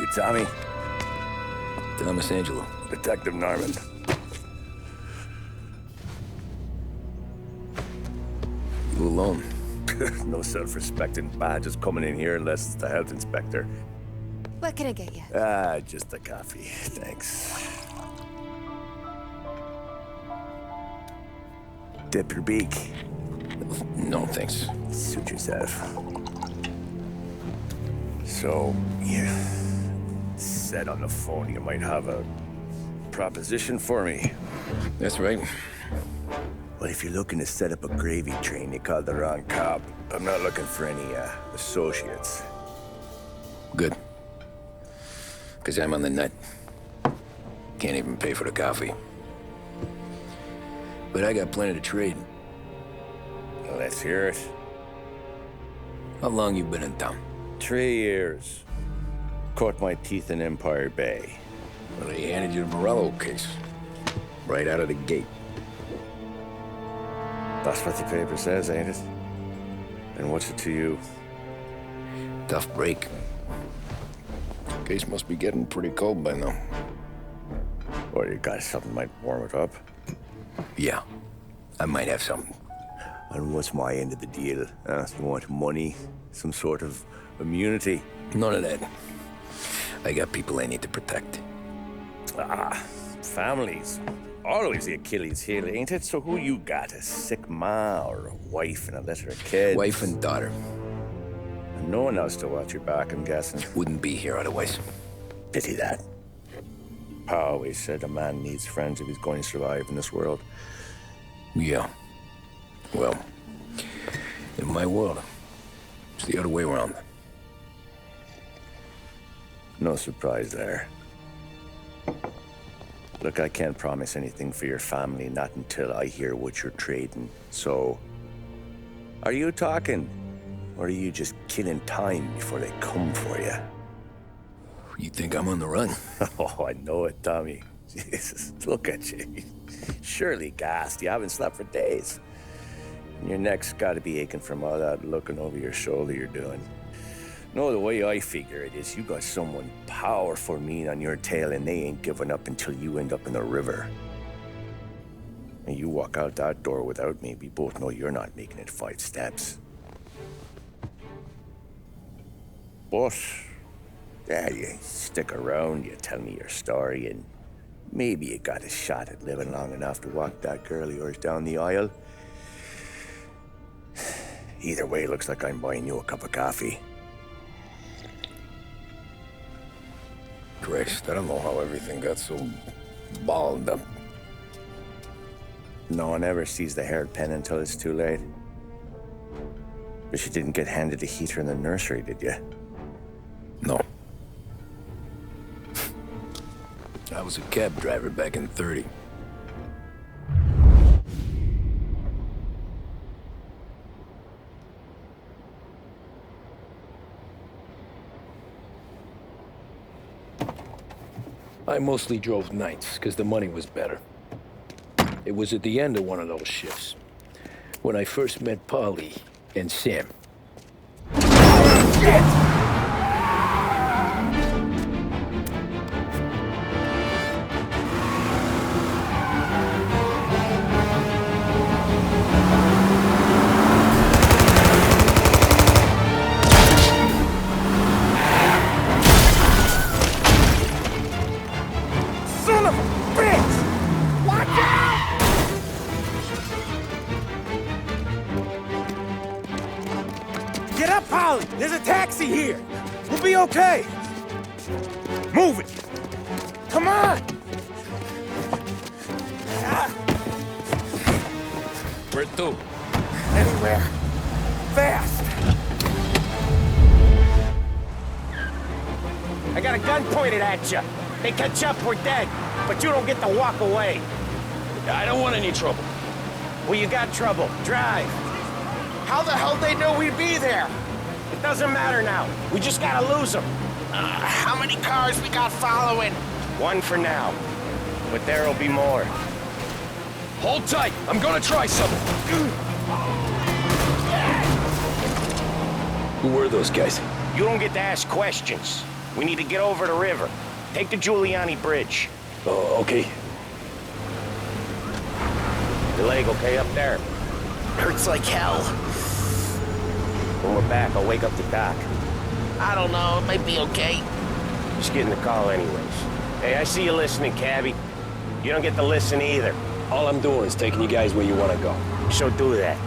You Tommy? Thomas Angelo. Detective Norman. You alone? No self-respecting badges coming in here unless it's the health inspector. What can I get you? Just a coffee. Thanks. Dip your beak. No, thanks. Suit yourself. So, you said on the phone you might have a proposition for me. That's right. Well, if you're looking to set up a gravy train, you called the wrong cop. I'm not looking for any, associates. Good. Because I'm on the net. Can't even pay for the coffee. But I got plenty to trade. Well, let's hear it. How long you been in town? 3 years. Caught my teeth in Empire Bay. Well, they handed you the Morello case. Right out of the gate. That's what the paper says, ain't it? And what's it to you? Tough break. Case must be getting pretty cold by now. Or you got something might warm it up? Yeah, I might have something. And what's my end of the deal? You want money? Some sort of immunity? None of that. I got people I need to protect. Families. Always the Achilles heel, ain't it? So who you got? A sick ma or a wife and a litter of kids? Wife and daughter. And no one else to watch your back, I'm guessing. Wouldn't be here otherwise. Pity that. Pa always said a man needs friends if he's going to survive in this world. Yeah. Well, in my world, it's the other way around. No surprise there. Look, I can't promise anything for your family, not until I hear what you're trading. So, are you talking? Or are you just killing time before they come for you? You think I'm on the run? Oh, I know it, Tommy. Jesus, look at you. Surely gassed. You haven't slept for days. And your neck's got to be aching from all that looking over your shoulder you're doing. No, the way I figure it is you got someone powerful mean on your tail and they ain't giving up until you end up in the river. And you walk out that door without me, we both know you're not making it 5 steps. But, yeah, you stick around, you tell me your story, and maybe you got a shot at living long enough to walk that girl of yours down the aisle. Either way, looks like I'm buying you a cup of coffee. Christ, I don't know how everything got so balled up. No one ever sees the hairpin until it's too late. But you didn't get handed a heater in the nursery, did you? No. I was a cab driver back in '30. I mostly drove nights, because the money was better. It was at the end of one of those shifts, when I first met Polly and Sam. Shit! Get up, Polly! There's a taxi here! We'll be okay! Move it! Come on! Where to? Anywhere. Fast! I got a gun pointed at you. They catch up, we're dead. But you don't get to walk away. I don't want any trouble. Well, you got trouble. Drive. How the hell they know we'd be there? It doesn't matter now. We just gotta lose them. How many cars we got following? One for now. But there'll be more. Hold tight. I'm gonna try something. Who were those guys? You don't get to ask questions. We need to get over the river. Take the Giuliani Bridge. Oh, okay. Your leg okay up there? Hurts like hell. When we're back, I'll wake up the doc. I don't know, it might be okay. Just getting the call anyways. Hey, I see you listening, cabbie. You don't get to listen either. All I'm doing is taking you guys where you want to go. So do that.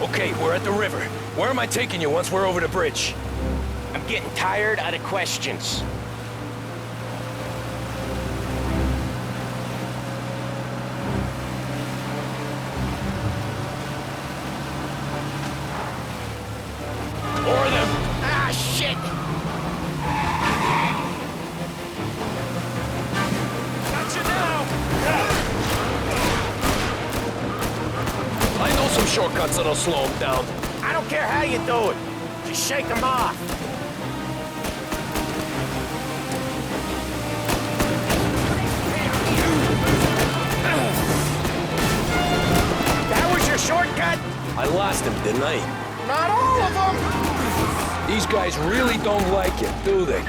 Okay, we're at the river. Where am I taking you once we're over the bridge? I'm getting tired of the questions. Or them. Ah, shit! Got you now! I know some shortcuts that'll slow them down. I don't care how you do it. Just shake them off. That was your shortcut? I lost him, didn't I? Not all of them. These guys really don't like it, do they?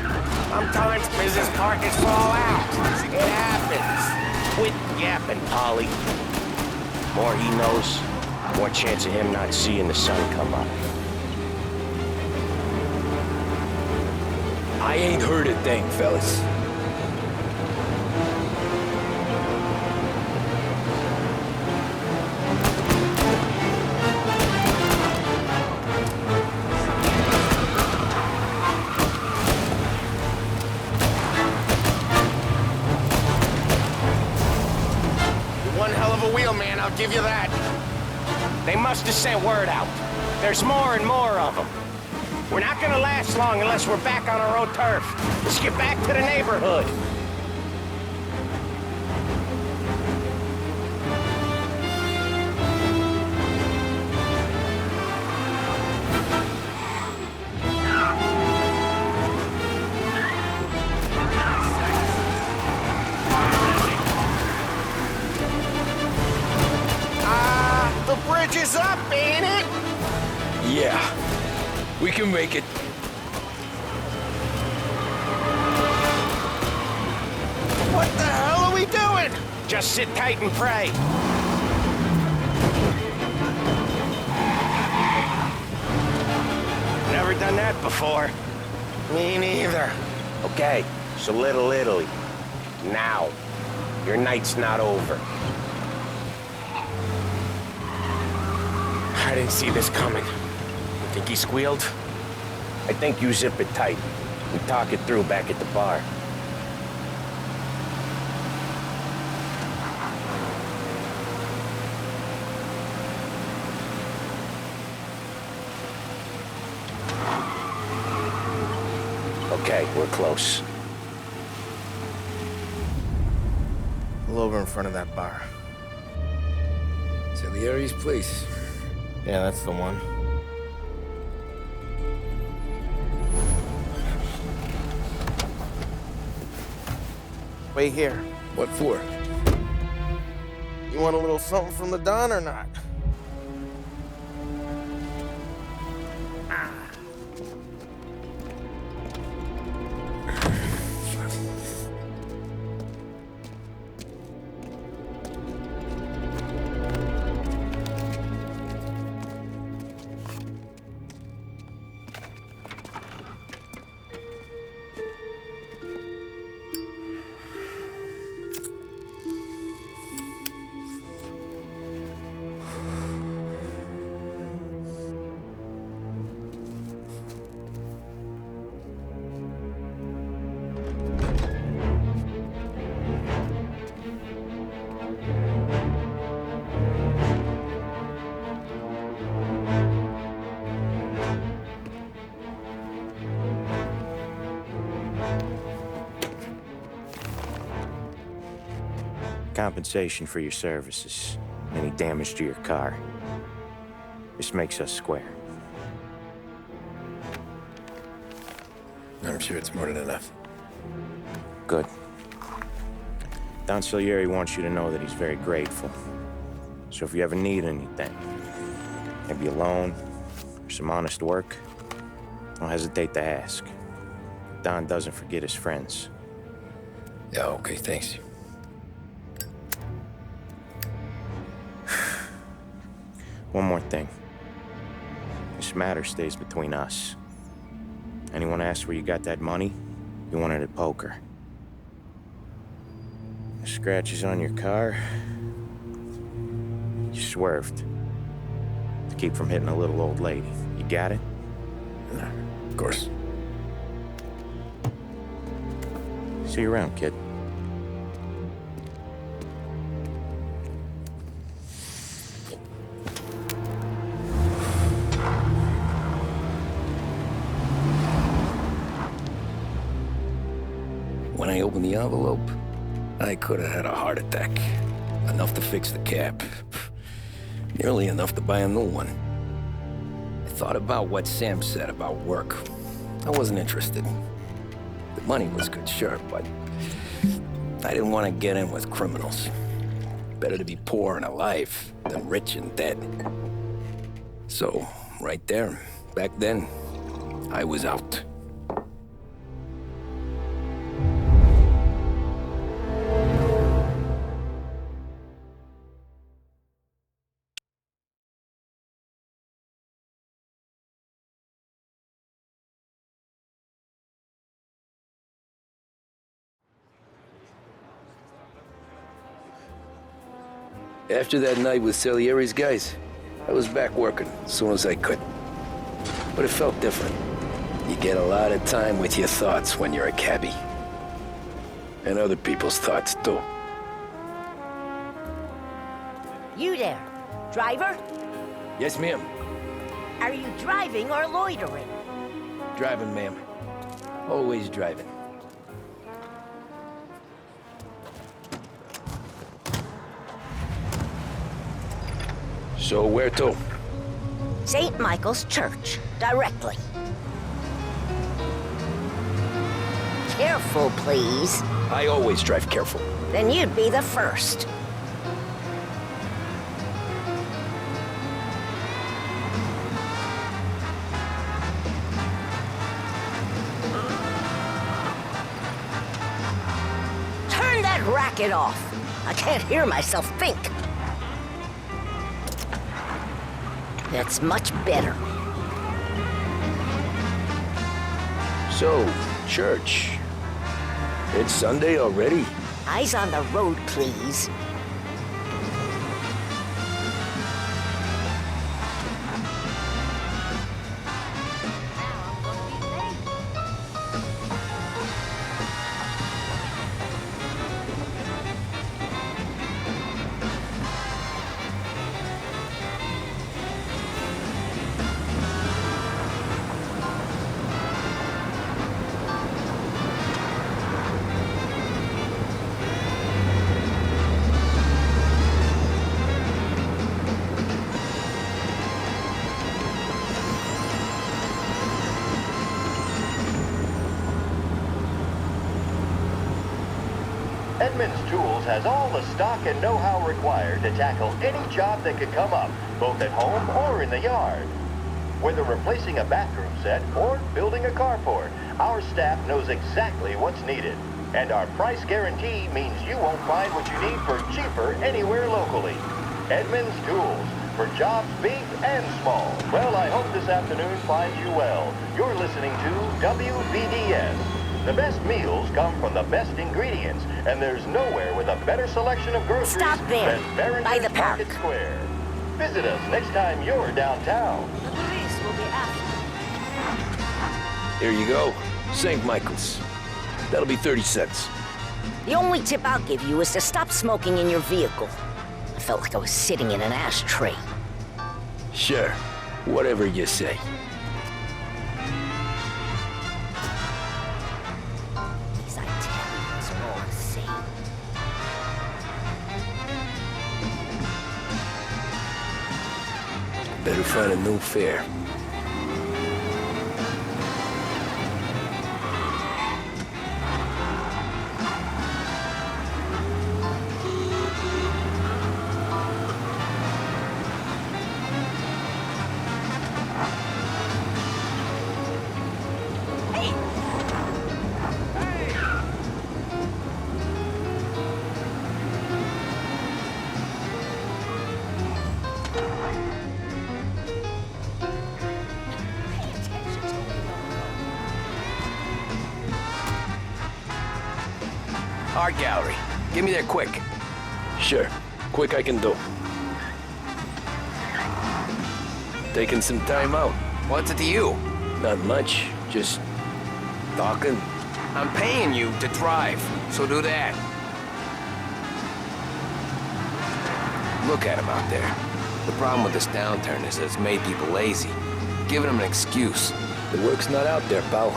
Sometimes business partners fall out. It happens. Quit yapping, Polly. More he knows, more chance of him not seeing the sun come up. I ain't heard a thing, fellas. One hell of a wheel, man, I'll give you that. They must have sent word out. There's more and more of them. We're not gonna last long unless we're back on our own turf. Let's get back to the neighborhood. The bridge is up, ain't it? Yeah. We can make it. What the hell are we doing? Just sit tight and pray. Never done that before. Me neither. Okay, so Little Italy. Now. Your night's not over. I didn't see this coming. You think he squealed? I think you zip it tight. We talk it through back at the bar. Okay, we're close. Pull over in front of that bar. Salieri's place. Yeah, that's the one. Wait here. What for? You want a little something from the Don or not? Compensation for your services. Any damage to your car. This makes us square. I'm sure it's more than enough. Good. Don Salieri wants you to know that he's very grateful. So if you ever need anything, maybe a loan or some honest work, don't hesitate to ask. Don doesn't forget his friends. Yeah, okay, thanks. One more thing. This matter stays between us. Anyone asks where you got that money, you won it at poker. The scratches on your car, you swerved to keep from hitting a little old lady. You got it? Of course. See you around, kid. When I opened the envelope, I could have had a heart attack. Enough to fix the cab. Nearly enough to buy a new one. I thought about what Sam said about work. I wasn't interested. The money was good, sure, but I didn't want to get in with criminals. Better to be poor and alive than rich and dead. So, right there, back then, I was out. After that night with Salieri's guys, I was back working as soon as I could. But it felt different. You get a lot of time with your thoughts when you're a cabbie. And other people's thoughts, too. You there, driver? Yes, ma'am. Are you driving or loitering? Driving, ma'am. Always driving. So where to? St. Michael's Church, directly. Careful, please. I always drive careful. Then you'd be the first. Turn that racket off. I can't hear myself think. That's much better. So, church. It's Sunday already? Eyes on the road, please. Edmunds Tools has all the stock and know-how required to tackle any job that could come up, both at home or in the yard. Whether replacing a bathroom set or building a carport, our staff knows exactly what's needed. And our price guarantee means you won't find what you need for cheaper anywhere locally. Edmunds Tools, for jobs big and small. Well, I hope this afternoon finds you well. You're listening to WBDS. The best meals come from the best ingredients, and there's nowhere with a better selection of groceries Stop there, than Barrington's by the park. Market Square. Visit us next time you're downtown. The police will be after. Here you go. St. Michael's. That'll be 30 cents. The only tip I'll give you is to stop smoking in your vehicle. I felt like I was sitting in an ashtray. Sure. Whatever you say. These Italians are all the same. Better find a new fare. Art gallery. Get me there quick. Sure. Quick I can do. Taking some time out. What's it to you? Not much. Just talking. I'm paying you to drive, so do that. Look at him out there. The problem with this downturn is that it's made people lazy, giving them an excuse. The work's not out there, pal.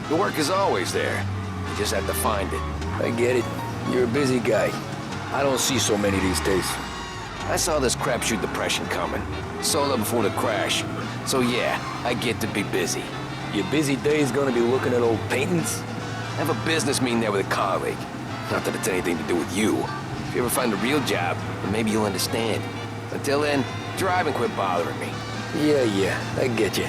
The work is always there. You just have to find it. I get it. You're a busy guy. I don't see so many these days. I saw this crapshoot depression coming. Sold up before the crash. So yeah, I get to be busy. Your busy day's gonna be looking at old paintings? I have a business meeting there with a colleague. Not that it's anything to do with you. If you ever find a real job, then maybe you'll understand. Until then, drive and quit bothering me. Yeah, I get you.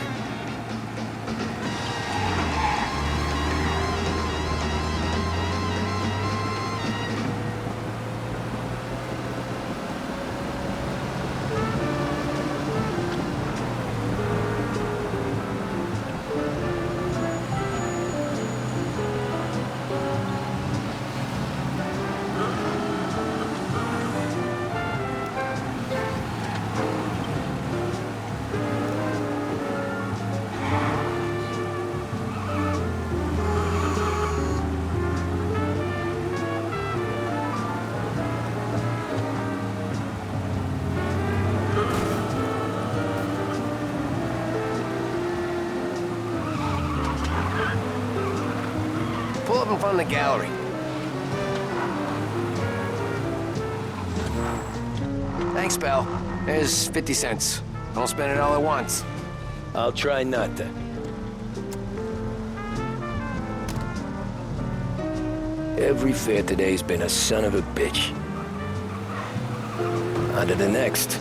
Pull up in front of the gallery. Thanks, pal. There's 50 cents. Don't spend it all at once. I'll try not to. Every fare today's been a son of a bitch. On to the next.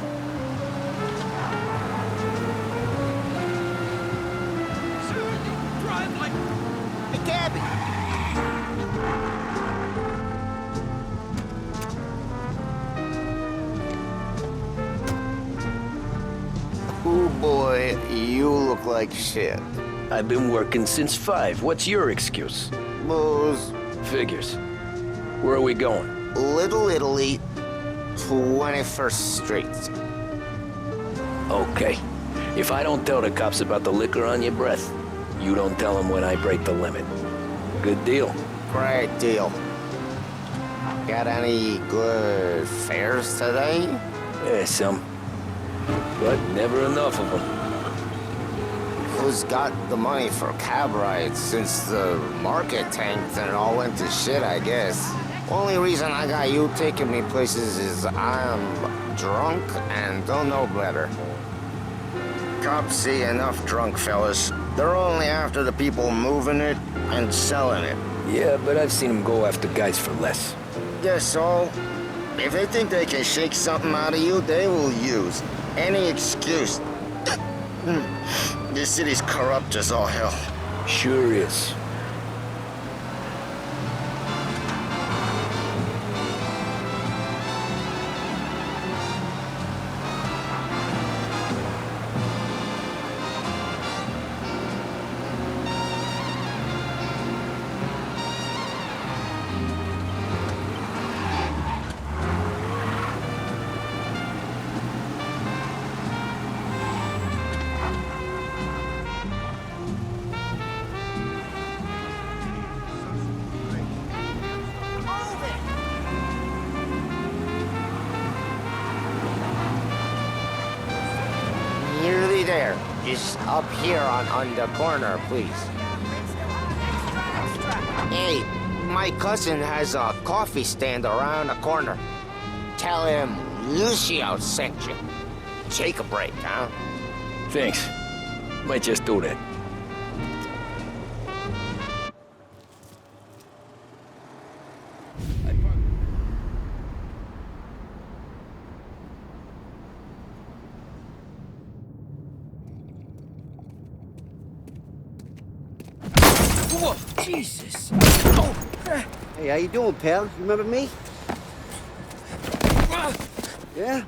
Oh boy, you look like shit. I've been working since 5. What's your excuse? Booze. Figures. Where are we going? Little Italy, 21st Street. Okay. If I don't tell the cops about the liquor on your breath, you don't tell them when I break the limit. Good deal. Great deal. Got any good fares today? Yeah, some. But never enough of them. Who's got the money for cab rides since the market tanked and it all went to shit, I guess? Only reason I got you taking me places is I'm drunk and don't know better. Cops see enough drunk fellas. They're only after the people moving it and selling it. Yeah, but I've seen them go after guys for less. Guess so. If they think they can shake something out of you, they will use any excuse. This city's corrupt as all hell. Sure is. Nearly there. Just up here on the corner, please. Hey, my cousin has a coffee stand around the corner. Tell him Lucio sent you. Take a break, huh? Thanks. Might just do that. Whoa, Jesus! Hey, how you doing, pal? You remember me? Yeah?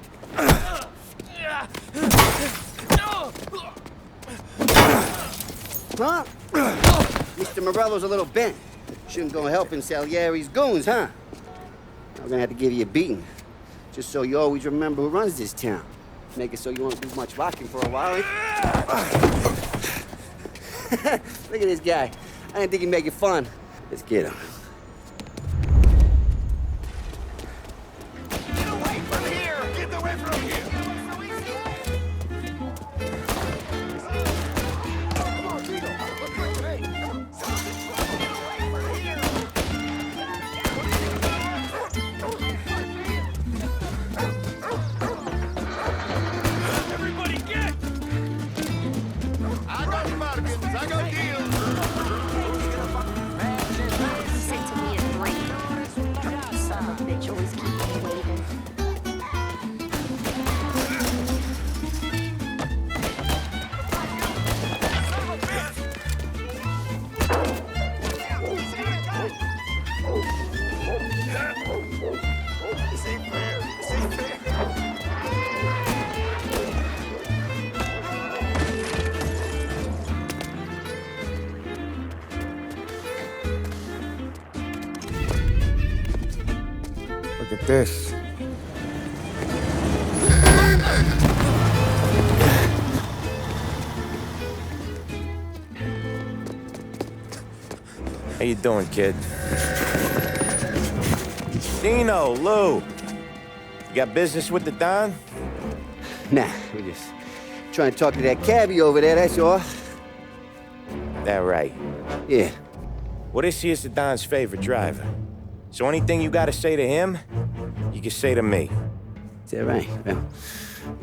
Huh? Mr. Morello's a little bent. Shouldn't go helping Salieri's goons, huh? I'm gonna have to give you a beating. Just so you always remember who runs this town. Make it so you won't do much rocking for a while. Look at this guy. I didn't think he'd make it fun. Let's get him. Get away from here! Get away from here! Everybody get! I got margins, I got deals. He said to me at 3. Son of a bitch always keep me waiting. Look at this. How you doing, kid? Dino, Lou. You got business with the Don? Nah, we're just trying to talk to that cabbie over there, that's all. That right. Yeah. Well, this here's the Don's favorite driver. So anything you gotta say to him, you can say to me. Is that right? Well,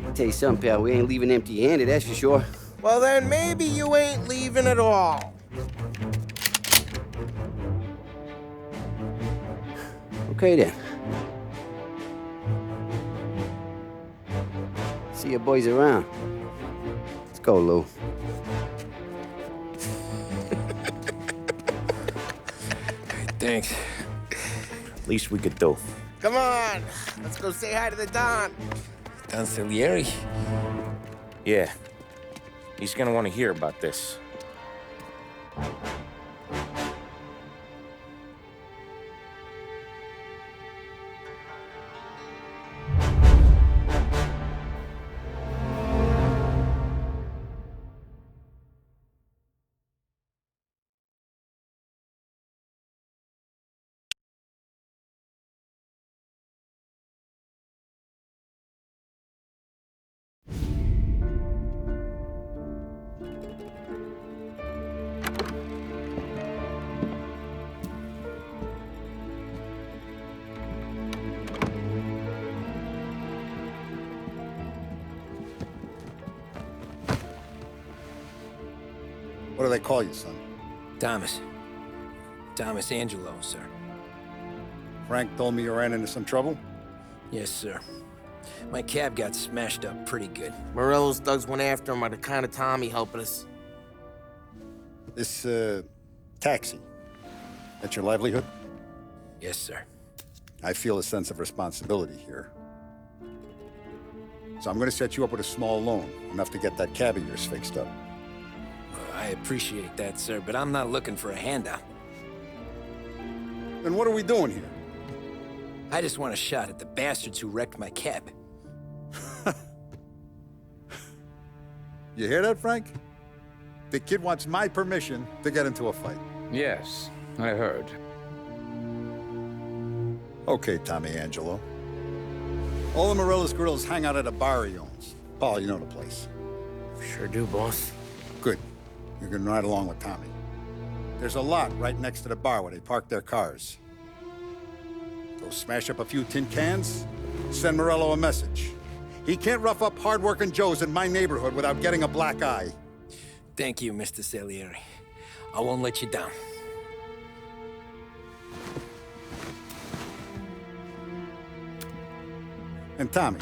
I'll tell you something, pal. We ain't leaving empty-handed, that's for sure. Well, then maybe you ain't leaving at all. Okay, then. See your boys around. Let's go, Lou. Thanks. Least we could do. Come on, let's go say hi to the Don. Don Salieri? Yeah. He's gonna want to hear about this. What do they call you, son? Thomas. Thomas Angelo, sir. Frank told me you ran into some trouble? Yes, sir. My cab got smashed up pretty good. Morello's thugs went after him by the kind of Tommy helping us. This, taxi. That's your livelihood? Yes, sir. I feel a sense of responsibility here. So I'm gonna set you up with a small loan, enough to get that cab of yours fixed up. I appreciate that, sir, but I'm not looking for a handout. Then what are we doing here? I just want a shot at the bastards who wrecked my cab. You hear that, Frank? The kid wants my permission to get into a fight. Yes, I heard. Okay, Tommy Angelo. All the Morello's girls hang out at a bar he owns. Paul, you know the place. Sure do, boss. Good. You can ride along with Tommy. There's a lot right next to the bar where they park their cars. Go smash up a few tin cans, send Morello a message. He can't rough up hard-working Joes in my neighborhood without getting a black eye. Thank you, Mr. Salieri. I won't let you down. And Tommy,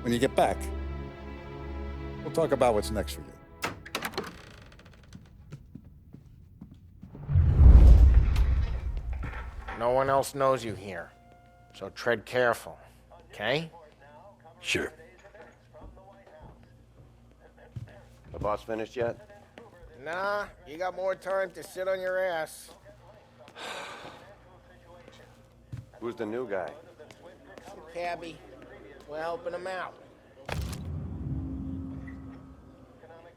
when you get back, we'll talk about what's next for you. No one else knows you here, so tread careful, okay? Sure. The boss finished yet? Nah, you got more time to sit on your ass. Who's the new guy? Cabby, we're helping him out.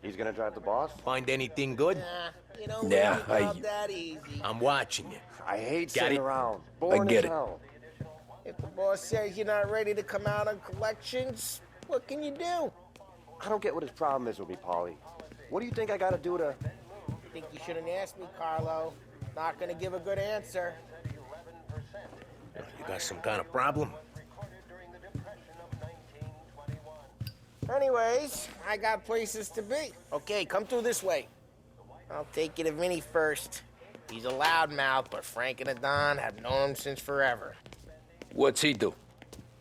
He's gonna drive the boss? Find anything good? Nah, you don't Yeah, leave your job that easy. I'm watching you. I hate Got sitting it? around. Boring get as it. hell. If the boss says you're not ready to come out on collections, what can you do? I don't get what his problem is with me, Paulie. What do you think I gotta do to... I think you shouldn't ask me, Carlo. Not gonna give a good answer. You got some kind of problem? Anyways, I got places to be. Okay, come through this way. I'll take you to Vinny first. He's a loudmouth, but Frank and the Don have known him since forever. What's he do?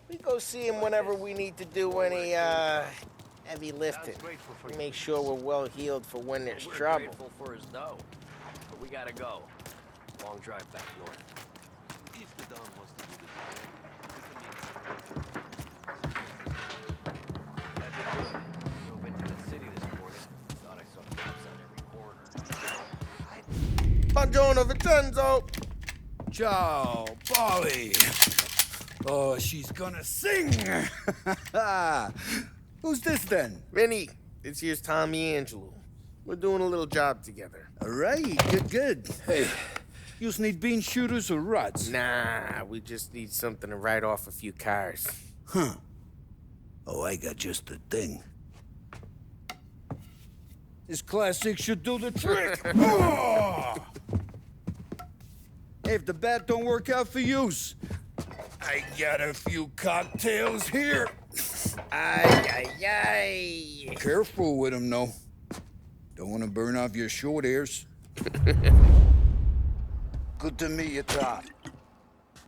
We go see him whenever we need to do any, heavy lifting. We make sure we're well healed for when there's trouble. Grateful for his dough. But we gotta go. Long drive back north. If the Don wants to do Drove into the city this morning. Thought I saw cops on every corner. Buongiorno, Vincenzo! Ciao, Polly. Oh, she's gonna sing. Who's this then? Vinny, this here's Tommy Angelo. We're doing a little job together. All right, good. Hey, you need bean shooters or rods? Nah, we just need something to write off a few cars. Huh. Oh, I got just the thing. This classic should do the trick. Oh! Hey, if the bat don't work out for yous, I got a few cocktails here. Ay, ay, ay. Careful with them, though. Don't want to burn off your short hairs. Good to meet you, Tom.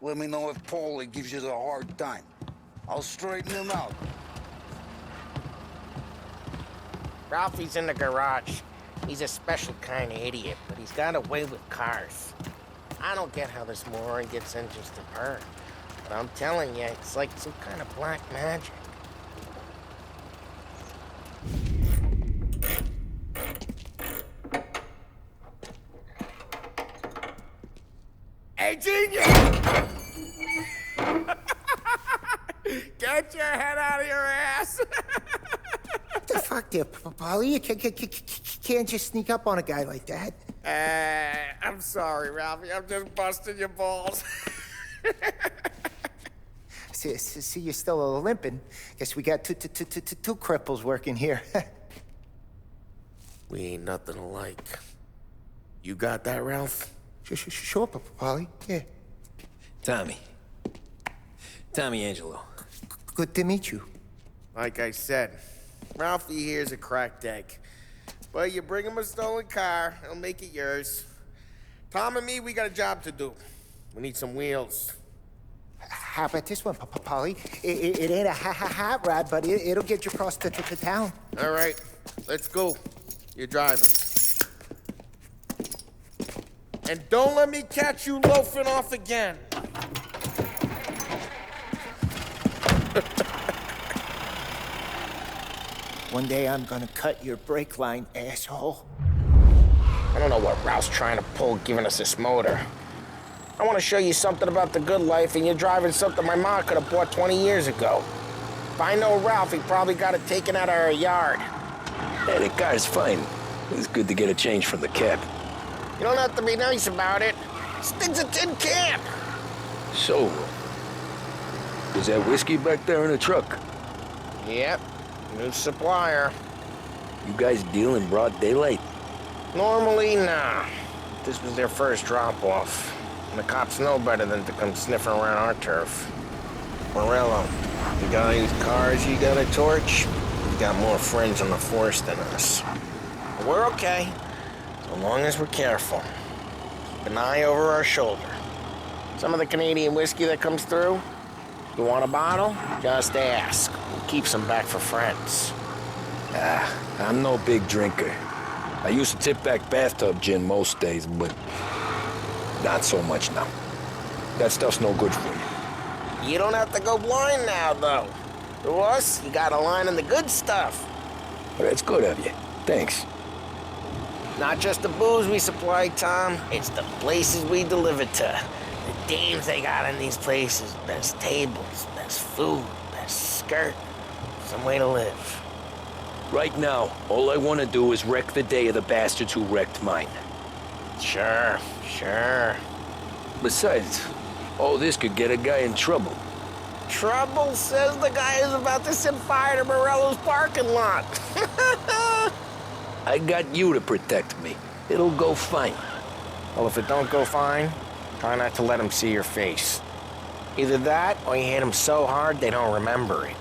Let me know if Paulie gives you the hard time. I'll straighten him out. Ralphie's in the garage. He's a special kind of idiot, but he's got a way with cars. I don't get how this moron gets engines to burn. But I'm telling you, it's like some kind of black magic. Hey, genius! Get your head out of your ass! What the fuck there, Polly? You can't just sneak up on a guy like that. I'm sorry, Ralphie. I'm just busting your balls. See, you're still limping. Guess we got two cripples working here. We ain't nothing alike. You got that, Ralph? Sure, Polly. Yeah. Tommy Angelo. Good to meet you. Like I said, Ralphie here's a cracked egg. But you bring him a stolen car, he'll make it yours. Tom and me, we got a job to do. We need some wheels. How about this one, Polly? It ain't a hot rod, but it'll get you across to town. All right, let's go. You're driving. And don't let me catch you loafing off again. One day I'm gonna cut your brake line, asshole. I don't know what Ralph's trying to pull giving us this motor. I want to show you something about the good life, and you're driving something my mom could have bought 20 years ago. If I know Ralph, he probably got it taken out of our yard. Hey, the car's fine. It's good to get a change from the cab. You don't have to be nice about it. This thing's a tin can. So, is that whiskey back there in the truck? Yep, new supplier. You guys deal in broad daylight? Normally, nah. This was their first drop-off. And the cops know better than to come sniffing around our turf. Morello, you got any cars you got a torch? We got more friends on the force than us. But we're okay, so long as we're careful. Keep an eye over our shoulder. Some of the Canadian whiskey that comes through, you want a bottle? Just ask. We'll keep some back for friends. I'm no big drinker. I used to tip back bathtub gin most days, but not so much now. That stuff's no good for you. You don't have to go blind now, though. To us, you got a line on the good stuff. Well, that's good of you. Thanks. Not just the booze we supply, Tom. It's the places we deliver to. The dames they got in these places. Best tables, best food, best skirt. Some way to live. Right now, all I want to do is wreck the day of the bastards who wrecked mine. Sure. Besides, all this could get a guy in trouble. Trouble, says the guy who's about to set fire to Morello's parking lot. I got you to protect me. It'll go fine. Well, if it don't go fine, try not to let them see your face. Either that, or you hit them so hard they don't remember it.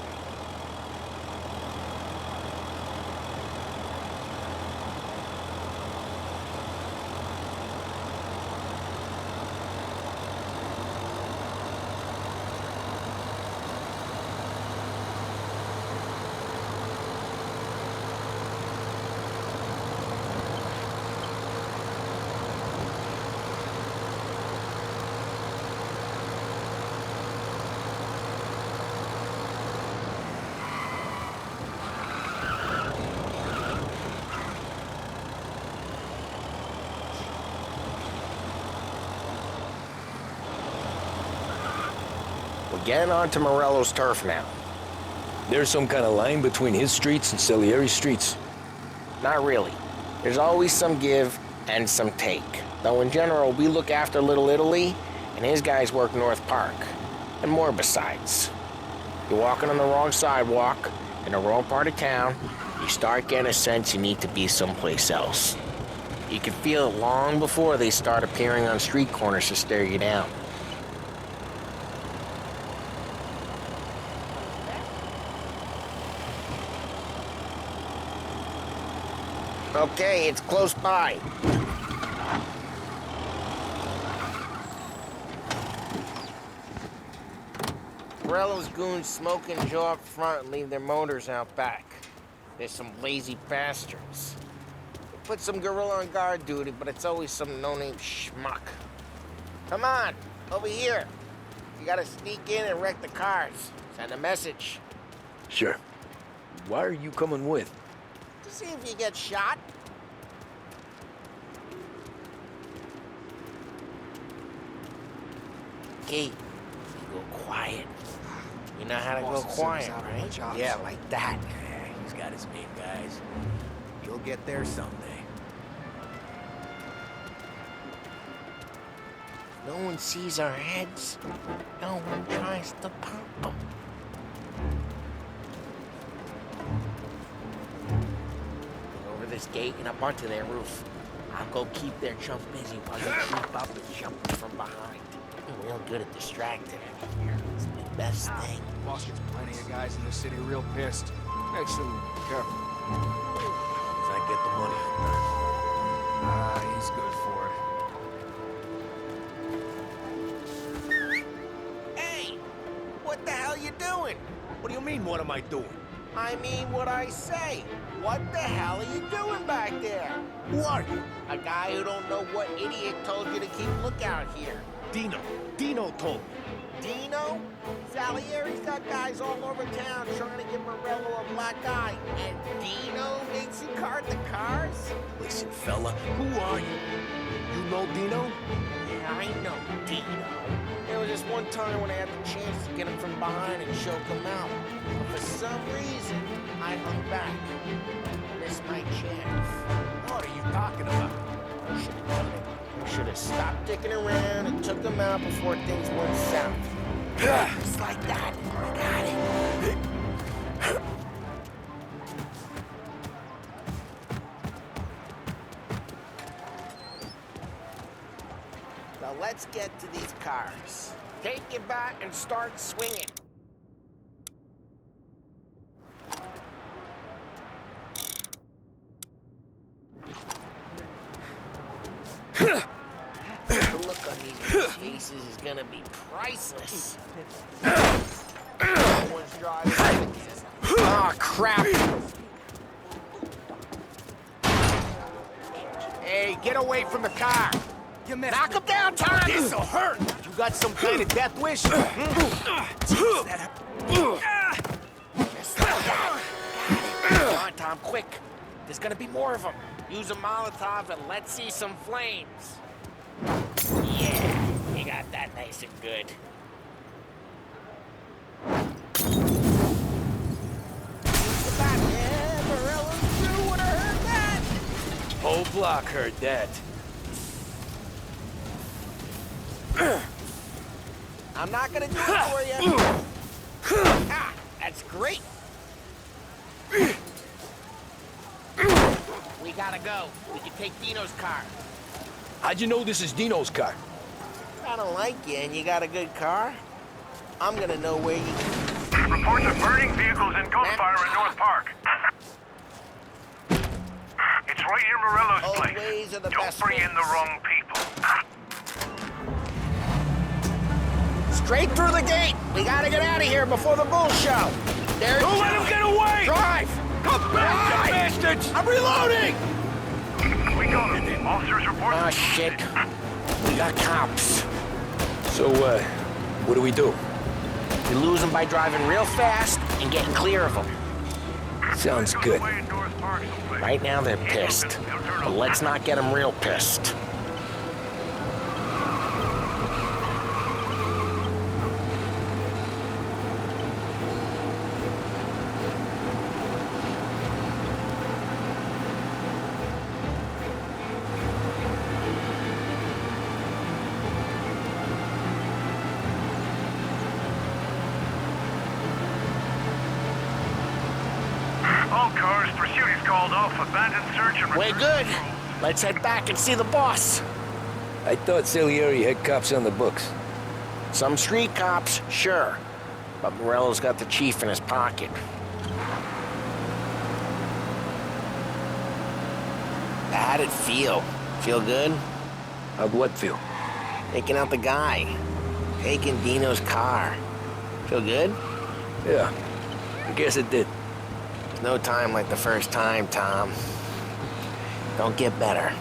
We're getting onto Morello's turf now. There's some kind of line between his streets and Salieri's streets. Not really. There's always some give and some take. Though in general, we look after Little Italy, and his guys work North Park. And more besides. You're walking on the wrong sidewalk, in the wrong part of town, you start getting a sense you need to be someplace else. You can feel it long before they start appearing on street corners to stare you down. Okay, it's close by. Morello's goons smoke and jaw up front and leave their motors out back. They're some lazy bastards. They put some gorilla on guard duty, but it's always some no-name schmuck. Come on, over here. You gotta sneak in and wreck the cars. Send a message. Sure. Why are you coming with? To see if you get shot. Okay, you go quiet. You know how to go quiet, right? Yeah, like that. Yeah, he's got his main guys. You'll get there someday. No one sees our heads. No one tries to pop them. Over this gate and up onto their roof. I'll go keep their chump busy while you creep up and jump from behind. I'm real good at distracting here. It's the best thing. Boss gets plenty of guys in this city real pissed. Makes them careful. As I get the money, He's good for it. Hey! What the hell you doing? What do you mean, what am I doing? I mean what I say. What the hell are you doing back there? Who are you? A guy who don't know what idiot told you to keep lookout here. Dino. Dino told me. Dino? Salieri's got guys all over town trying to give Morello a black eye. And Dino makes you cart the cars? Listen, fella, who are you? You know Dino? Yeah, I know Dino. There was just one time when I had the chance to get him from behind and choke him out. But for some reason, I hung back. Missed my chance. What are you talking about? I should have done it. I should have stopped dicking around and took him out before things went south. Just like that. I got it. Now let's get to these cars. Take your bat and start swinging. The look on these faces is gonna be priceless. No one's driving. Ah, crap! Hey, get away from the car! You missed. Knock him down, Tom! This'll hurt! You got some kind of death wish? Come on, Tom, quick. There's gonna be more of them. Use a Molotov and let's see some flames. Yeah, we got that nice and good. Whole block heard that. I'm not gonna do it for you. Ah, that's great. We gotta go. We can take Dino's car. How'd you know this is Dino's car? I don't like you and you got a good car. I'm gonna know where you... Reports of burning vehicles and gunfire in North Park. It's right near Morello's place. Don't bring in the wrong people. Straight through the gate. We gotta get out of here before the bull show. There's... Don't let him get away! Drive! Come back, you bastards! I'm reloading! We got it. Officers report... Oh, shit. We got cops. So, what do we do? We lose them by driving real fast and getting clear of them. Sounds good. Right now they're pissed, but let's not get them real pissed. All cars, pursuit is called off. Abandoned search and... We're good. Let's head back and see the boss. I thought Salieri had cops on the books. Some street cops, sure. But Morello's got the chief in his pocket. How'd it feel? Feel good? How'd what feel? Taking out the guy. Taking Dino's car. Feel good? Yeah, I guess it did. There's no time like the first time, Tom. Don't get better.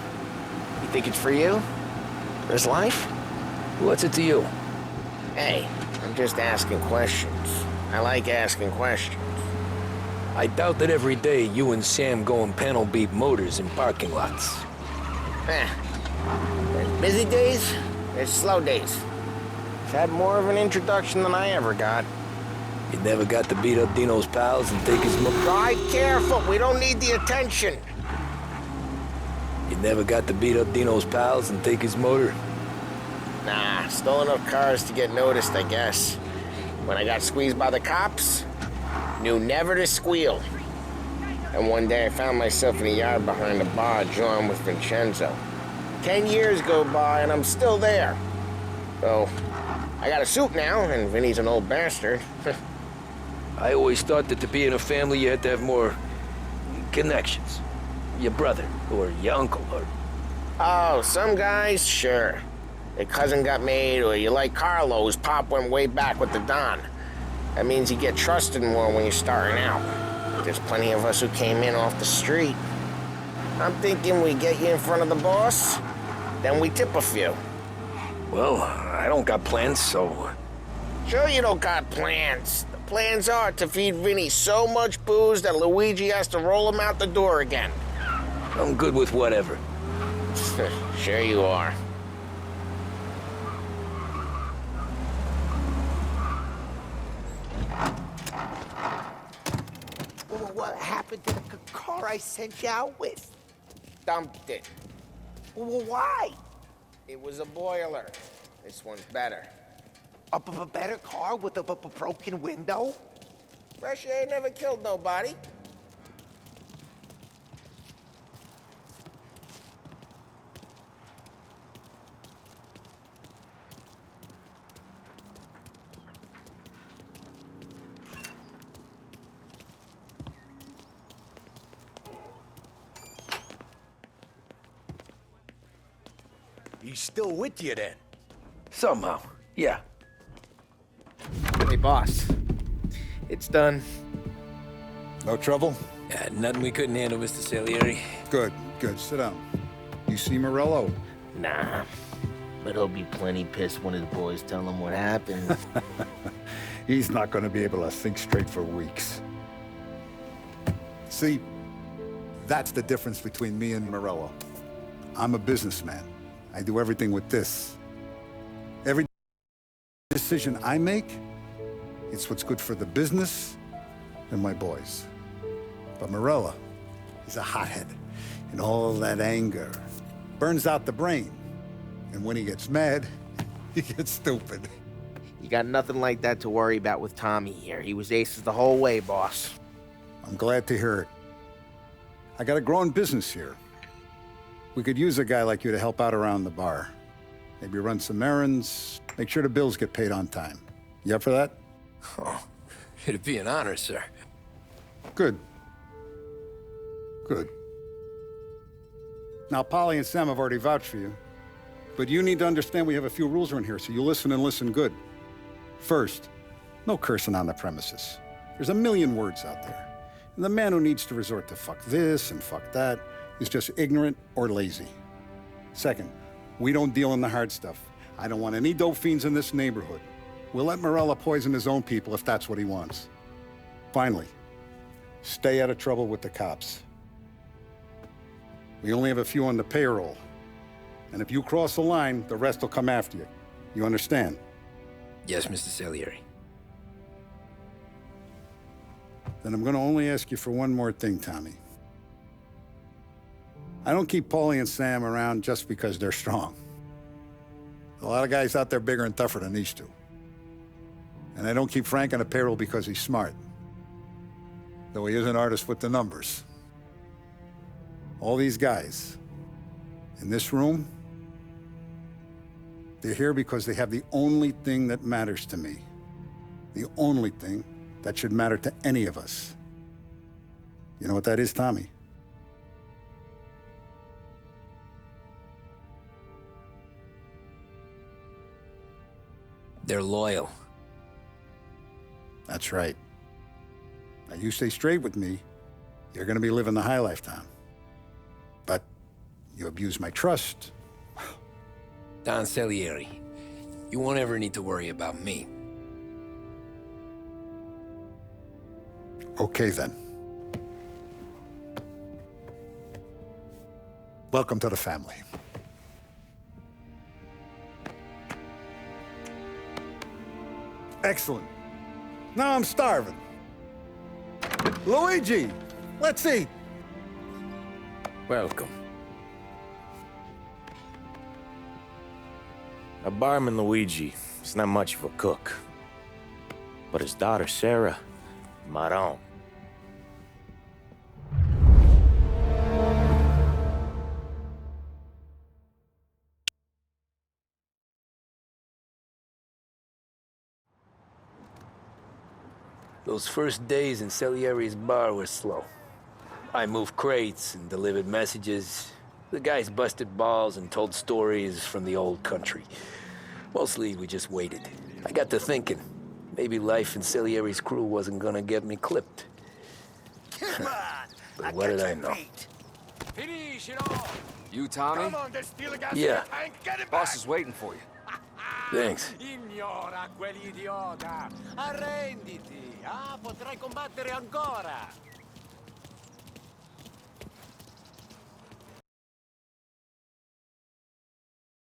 You think it's for you? This life? What's it to you? Hey, I'm just asking questions. I like asking questions. I doubt that every day you and Sam go and panel beat motors in parking lots. There's busy days, there's slow days. I've had more of an introduction than I ever got. You never got to beat up Dino's pals and take his motor? Drive careful, we don't need the attention. You never got to beat up Dino's pals and take his motor? Nah, stole enough cars to get noticed, I guess. When I got squeezed by the cops, knew never to squeal. And one day I found myself in the yard behind the bar, John with Vincenzo. 10 years go by and I'm still there. So, I got a suit now, and Vinny's an old bastard. I always thought that to be in a family you had to have more connections. Your brother, or your uncle, or... Oh, some guys, sure. Their cousin got made, or you like Carlos, Pop went way back with the Don. That means you get trusted more when you're starting out. There's plenty of us who came in off the street. I'm thinking we get you in front of the boss, then we tip a few. Well, I don't got plans, so... Sure you don't got plans. The plans are to feed Vinny so much booze that Luigi has to roll him out the door again. I'm good with whatever. Sure you are. What happened to the car I sent you out with? Dumped it. Why? It was a boiler. This one's better. A better car with a broken window? Fresh air never killed nobody. He's still with you then? Somehow, yeah. Hey, boss. It's done. No trouble? Yeah, nothing we couldn't handle, Mr. Salieri. Good, good. Sit down. You see Morello? Nah. But he'll be plenty pissed when his boys tell him what happened. He's not going to be able to think straight for weeks. See, That's the difference between me and Morello. I'm a businessman. I do everything with this. Every decision I make, it's what's good for the business and my boys. But Morello, he's a hothead. And all that anger burns out the brain. And when he gets mad, he gets stupid. You got nothing like that to worry about with Tommy here. He was aces the whole way, boss. I'm glad to hear it. I got a growing business here. We could use a guy like you to help out around the bar. Maybe run some errands, make sure the bills get paid on time. You up for that? Oh, it'd be an honor, sir. Good. Good. Now, Polly and Sam have already vouched for you. But you need to understand we have a few rules around here, so you listen and listen good. First, no cursing on the premises. There's a million words out there. And the man who needs to resort to fuck this and fuck that is just ignorant or lazy. Second, we don't deal in the hard stuff. I don't want any dope fiends in this neighborhood. We'll let Morello poison his own people if that's what he wants. Finally, stay out of trouble with the cops. We only have a few on the payroll. And if you cross the line, the rest will come after you. You understand? Yes, Mr. Salieri. Then I'm going to only ask you for one more thing, Tommy. I don't keep Paulie and Sam around just because they're strong. A lot of guys out there bigger and tougher than these two. And I don't keep Frank on the payroll because he's smart. Though he is an artist with the numbers. All these guys in this room, they're here because they have the only thing that matters to me. The only thing that should matter to any of us. You know what that is, Tommy? They're loyal. That's right. Now, you stay straight with me, you're gonna be living the high life, Tom. But you abuse my trust. Don Salieri, you won't ever need to worry about me. Okay, then. Welcome to the family. Excellent. Now I'm starving. Luigi, let's eat. Welcome. Our barman Luigi is not much of a cook. But his daughter Sarah, Maron. Those first days in Salieri's bar were slow. I moved crates and delivered messages. The guys busted balls and told stories from the old country. Mostly, we just waited. I got to thinking, maybe life in Salieri's crew wasn't gonna get me clipped. Come on! But what did I know? Finish it all! You, Tommy? Come on, there's still a gas Yeah. in the tank. Get him Boss back. is waiting for you. Thanks. Ignora quell'idiota! Arrenditi! Ah, potrai combattere ancora!